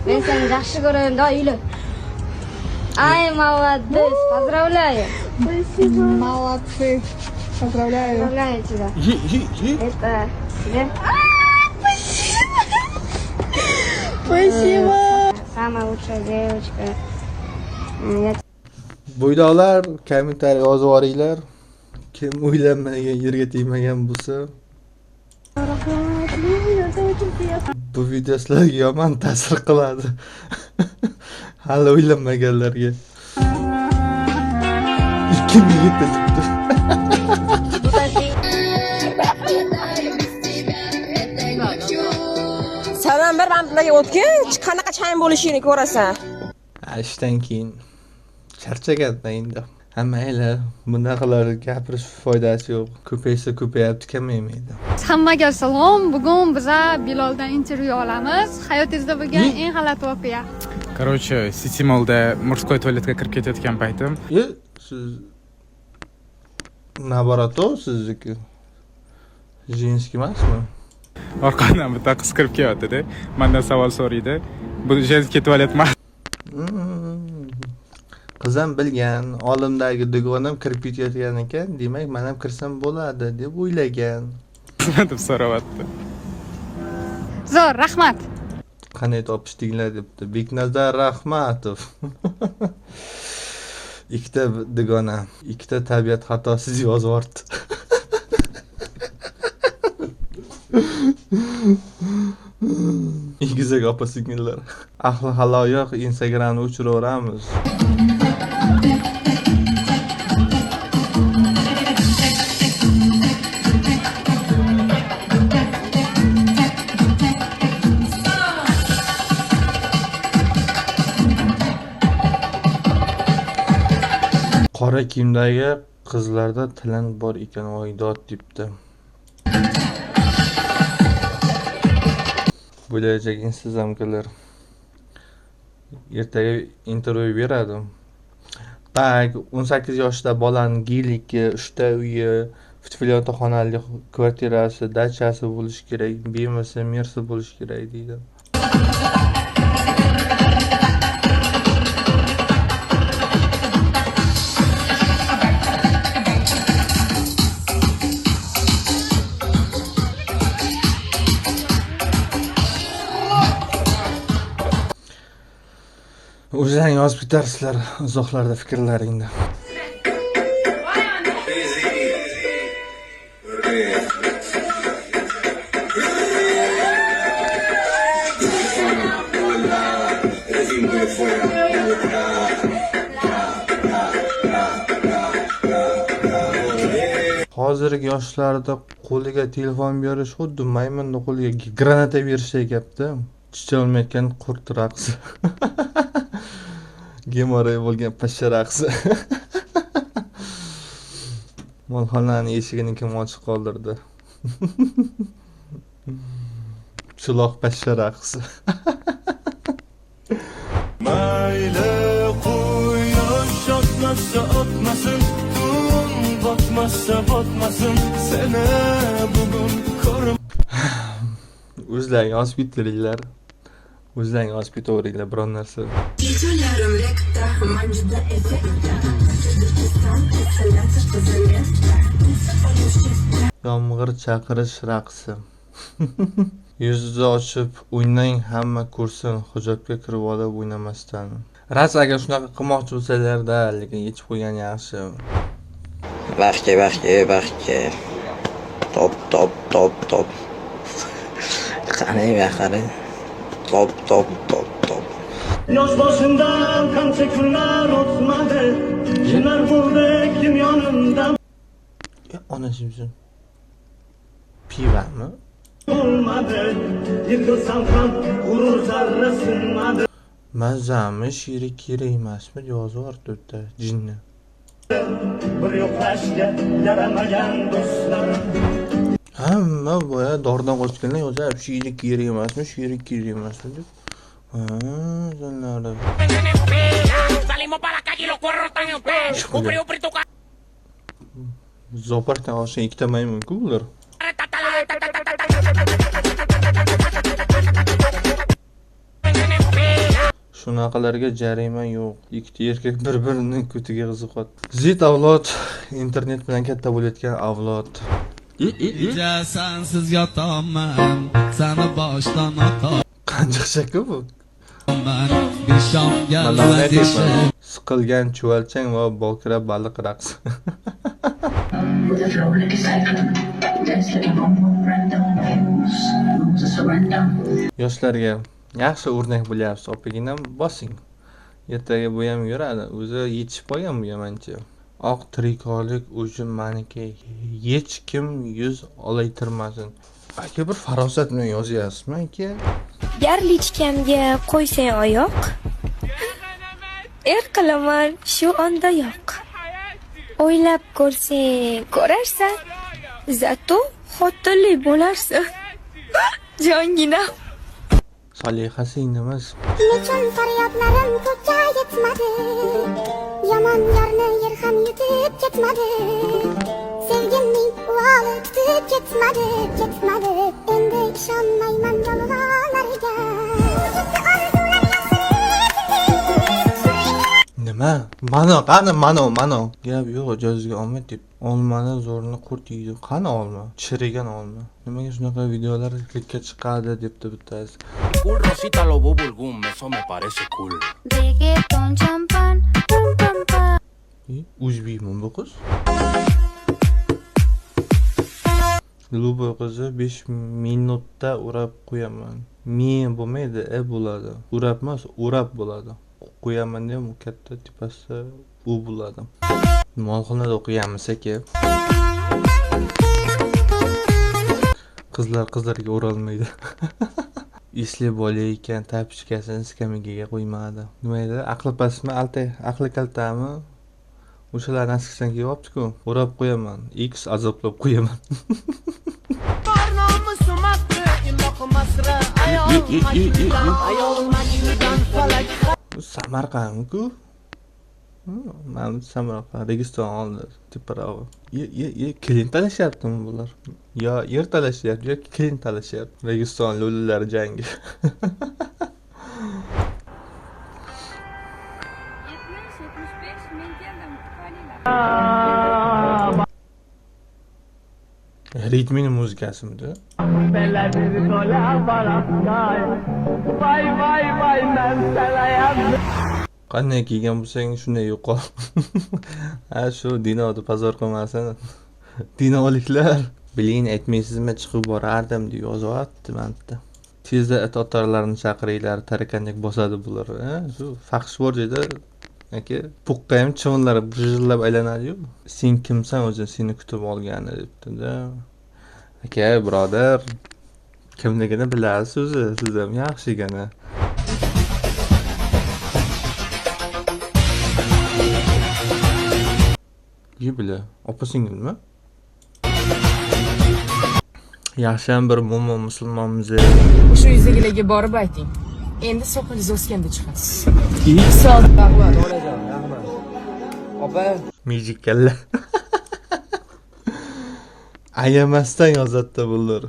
Men seni yaxshi ko'raman, do'yli. Ай, молодец, поздравляю. Спасибо. Молодцы. Поздравляю. Поздравляю тебя. Это тебе. Спасибо. Самая лучшая девочка. Bo'ydoqlar, kommentariy yozib yuboringlar. Kim uylanmagan, yerga tegmagan bo'lsa, bu video sizlarga yomon ta'sir qiladi. Hali uylanmaganlarga. 2007 debdi. Sanam bir bandlarga o'tgin, qanaqa chang bo'lishini ko'rasan. Ishdan keyin charchaganda endi. Mayli, bunaqalar gapirish foydasi yo'q. Ko'paysa ko'payapti, kamaymaydi. Hammaga salom. Bugun biz Biloldan intervyu olamiz. Hayotingizda bo'lgan eng g'alati voqea. Короче, City Mall'da murskoy tualetga kirib ketayotgan paytim, Siz naborato sizniki. Jinski emasmi? orqadan bitta qiz kirib kelyapti-da. Mendan savol so'raydi. Bu jenskiy tualet emas. Qizim bilgan, olimdagi dugonam kirib ketayotgan ekan, demak, men ham kirsam bo'ladi deb o'ylagan. deb so'rayapti. Zo'r, rahmat. Qanday topishdinglar debdi. Beknazar Rahmatov. Ikkita dugona, ikkita tabiat xatosiz yozib yubordi. Igizak opa-singillar. Ahli haloyoq Instagramni o'chiraveramiz. Qora kiyimdagi qizlarda tilan bor ekan, oydod debdi. Bo'lajak insizamkalar. Ertaga intervyu beradim. Tak, 18 yoshda bolaning giliki, 3 ta uyi, fitfilyota xonali kvartirasi, dachasi bo'lishi kerak, bemisi, mersi bo'lishi kerak deydi. O'zing yozib ketarsizlar izohlarda fikrlaringni. Hozirgi yoshlarda qo'liga telefon berish xuddi maymunning qo'liga granata berishdek gapda. Chicha olmayotgan qurt raqsi. Gemoroy bo'lgan pashsha raqsi. Molxonaning eshigini kim ochiq qoldirdi? Chiloq pashsha raqsi. Mayli quyosh otmasa otmasin, kun botmasa botmasin, seni bugun ko'rim. O'zlaring yozib ketaveringlar. O'zlaring yozib ketaveringlar biron narsa. Yomg'ir chaqirish raqsi. Yuzni ochib o'ynang, hamma ko'rsin, hijobga kirib olib o'ynamasdan. Ras agar shunaqa qilmoqchi bo'lsalarda, lekin yechib qo'ygan yaxshi. Baxtga. Top. Qani qarang. Top. Yosh boshimdan qancha kunlar o'tmadi, kimlar bo'ldek kim yonimda Onashimsin. Pivami? bo'lmadi, yiqilsam ham g'urur zarra sinmadi. Mazami shirik kerak emasmi? Yozib yubordi jinni. Bir yo'qlashga yaramagan do'stlarim. Hamma boya dordan qochganlar yozib, shirik kerak emasmi? Shirik kerak emasmi deb. Zanlari. Salimos para la calle y los cuernos están en pie. Un frío frito. Zopardan olsang ikkita maymun-ku ular. Shunaqalarga jarima yo'q. Ikkita erkak bir-birining ko'tiga qiziqadi. Zid avlod, internet bilan katta bo'layotgan avlod. Sensiz yotaman, seni boshdan otaman. Qancha shaka bu? Bir shom galvadishi. Siqilgan chuvalchang va bokira baliq raqsi. Yoshlarga yaxshi o'rnak bo'lyapsiz, opaginam bosing. Ertaga bu ham yuradi. O'zi yetishib qolgan bu yamanchi. Oq trikolik o'zi maniki. Hech kim yuz olaytirmasin. Aka bir farosat bilan yozyapsizmi aka? Garlichkamga qo'ysang oyoq, qilaman shu onda yo'q. O'ylab ko'rsang ko'rarsan, zato xotinli bo'larsan. Jonginam. Soliha singilimiz. Nechun faryodlarim ko'kka yetmadi. Yomon yorni yer ham yutib ketmadi. Sevgimning uvoli tutib ketmadi. Endi ishonmayman dalolarga. Nima? Mano. Gap yo'q, jozga olmay deb. Olmani zo'rni qurt yeydi. Qani olma? Chirigan olma. Nimaga shunaqa videolar klikka chiqadi debdi bittasi. Cool Rosita lo bubble gum, eso me parece cool. Reggaeton champan, pam pam pam. O'zbekmi bu qiz? Lubo qizi 5 minutda urab qo'yaman. Men bo'lmaydi, bo'ladi. Urab emas, o'rab bo'ladi. Qo'yaman deb katta tipasi u bo'ladi. Molxonada o'qiyamiz aka. Qizlarga o'ralmaydi. Isli bola ekan, tapichkasini skamigaga qo'ymadi. Nima edi? Aqli pastmi, aqli kaltami? O'shalarni askisidan kelyapti-ku. O'rab qo'yaman, X azoblab qo'yaman. Samarqandku. Mana Samarqand Registon oldi teparog'i. Kelin talashyaptimi bular? Yo yer talashyapti, yoki kelin talashyapti. Registon lo'lilar jangi. Ritmini muzikasimi-da? Qanday kiygan bo'lsang shunday yo'qol. Ha shu Dinoni bozor qilmasin. Dinoliklar, biling aytmaysizmi chiqib borardim deb yozyapti menda. Tezda it otarlarni chaqiringlar, tarakandek bosadi bular. Shu faxsh bor joyda aka puqqa ham chivinlar bujillab aylanadi-yu. Sen kimsan o'zi seni kutib olgani debdi-da. Aka, birodar, kimligini bilasiz o'zi, siz ham yaxshigina. Yibila, opa-singilmi? Yaxshiyam bir mo'min musulmonmiz. O'sha yuzagilarga borib ayting. Endi soqolingiz o'sganda chiqasiz. Opa, Mijik kalla. Ayamasdan yozadi bular.